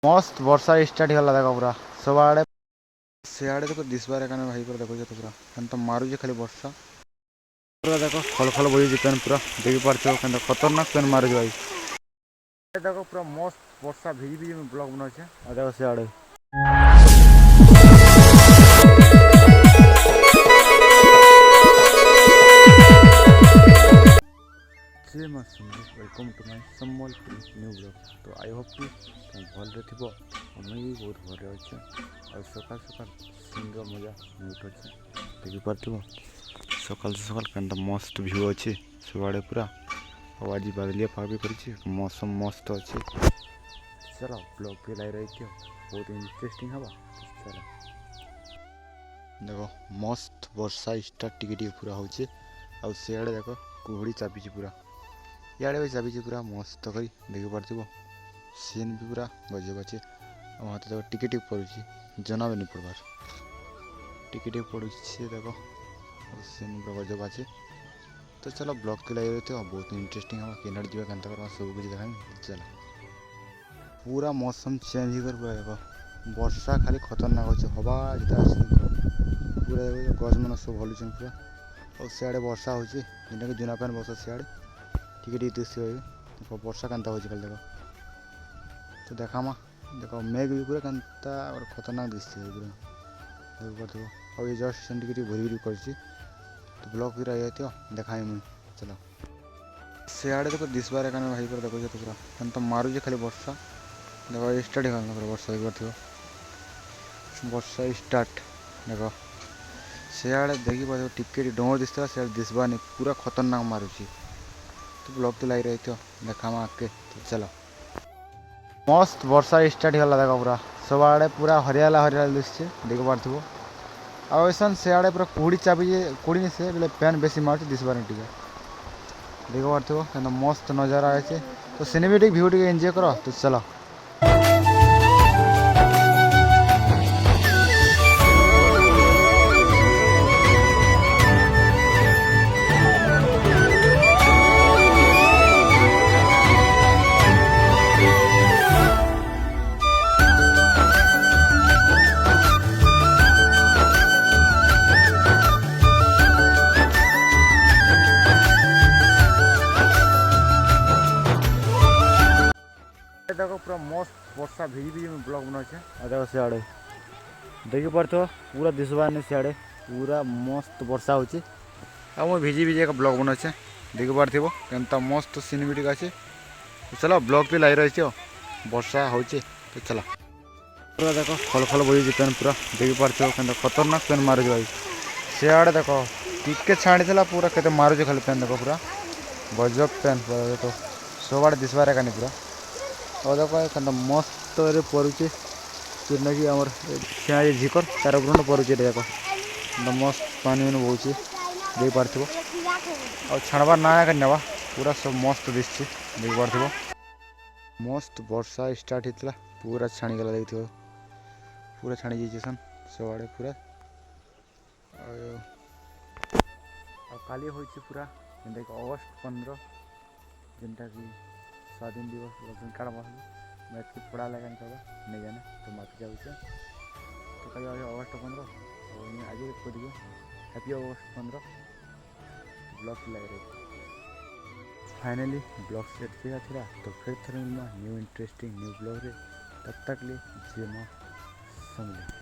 मस्त वर्षा स्टार्ट होला देखो पूरा सब आड़े सियाड़े देखो दिसबार काने भाई पर देखो तो पूरा तो मारुजे खाली वर्षा पूरा देखो खल खल बजी पेन पूरा देख पारछो केन खतरनाक पेन मारुजे भाई देखो पूरा मस्त वर्षा भिजी भिजी में ब्लॉग बनाछे आ देखो सियाड़े जय मां सुंदर welcome to my Sambalpur new blog. तो आई होप कि तुम भल थो मुझे भी बहुत भल अच्छे और सकाल सकाल सिंह मजा बहुत अच्छे देखिपो सकाल सकाल के मस्त व्यू अच्छे सबआड़े पूरा और आज बादलिया पाग भी कर मौसम मस्त अच्छे। चलो ब्लॉग भी लाई रही थी बहुत इंटरेस्टिंग हवा। चलो देखो मस्त वर्षा स्टार्ट टिके पूरा होचे और सियाड़े देखो कुहड़ी चापी पूरा इे भी चाबी पूरा मस्त कर देख पार्थ सीन भी पूरा गजब अच्छे और हाथ देखो टिके पड़ुची जना भी नहीं पड़वार टिके पड़ुचे देखो सीन पूरा गजब अच्छे। तो चलो ब्लॉग के लगे थे बहुत इंटरेस्टिंग हम किनारे जी सब कुछ देखा। चलो पूरा मौसम चेंज ही कर पूरा देखो वर्षा खाली खतरनाक अच्छे हवा जो पूरा देखो गज मन सब हलुन पूरा और सियाड़े वर्षा हो जुना पैन बस सियाड़े टिके दिखते देखो वर्षा केन्ता हो कल देखो तो देखा देखो मेघ भी पूरा केन्ता और खतरनाक दिखते पूरा देख पार्थ और ये जस्ट टिके भूरी भूरी कर तो ब्लॉग भी रही थी देखा मुझे। चलो सियाड़े देखो दिसबार काने भाई पर देखो तो पूरा केन्ता मारुजे खाली वर्षा देखो स्टार्ट हो पूरा वर्षा देख पार्थ वर्षा स्टार्ट देखो सियाड़े देखी पार्थ टिके डोर दिसता सियाड़े दिसबा नहीं पूरा खतरनाक मारुची तो ब्लॉग तो लाई रही थो देखा आके। तो चलो मस्त वर्षा स्टार्ट होला देखो पूरा सब आड़े पूरा हरियाला हरियाला दिशे देख पार्थ और ऐसा सियाड़े पूरा कुड़ी चाबी कुड़ी से बोले पैन बेसी मार्च दिसबार टी देख पार्थ मस्त नजारा है तो सिनेमेटिक व्यू टी एंजॉय करो। तो चलो देखो पूरा मस्त वर्षा भिजी भिजी में ब्लॉग बनाचे आ देखो सियाड़े देखी पार्थ पूरा दिशबार नहीं सियाड़े पूरा मस्त वर्षा हो मुझे भिजी भिजी एक ब्लॉग बनाचे देख पार्थ केन्ता मस्त सिनेमेटिक अच्छे। तो चलो ब्लॉग भी लाई रही वर्षा हो। तो चलो पूरा देखो खल खल बजी पेन पूरा देख पार्थ के खतरनाक पेन मारुज भाई सियाड़े देखो टिके छाड़ी पूरा के मारुज खाली पेन देखो पूरा गजब पेन पूरा देखो सब आड़े दिशबार का पूरा और देखो मस्त पड़ुचे कि आमर झिकर तार ऊपर पड़ुचे देखो मस्त पानी मैंने बहुचे देख पार्थ और छाड़बार ना ना पूरा सब मस्त दिशे देख पार्थ मस्त वर्षा स्टार्ट होता पूरा छाणीगला देखिए पूरा छाणी जाइए सब आड़े पूरा काली हो पूरा देख अगस्ट 15 जेनटा कि स्वाधीन दिवस काड़ मैथ की पढ़ा लगा नहीं जाने तो माफी चाहूँ। तो कल अगस्ट 15 और आज कह हैप्पी अगस्ट 15 ब्लॉग लग रही फाइनली ब्लॉग सेट किया था। तो फिर थोड़ा न्यू इंटरेस्टिंग न्यू ब्लॉग तब तक लिए जय मां समझे।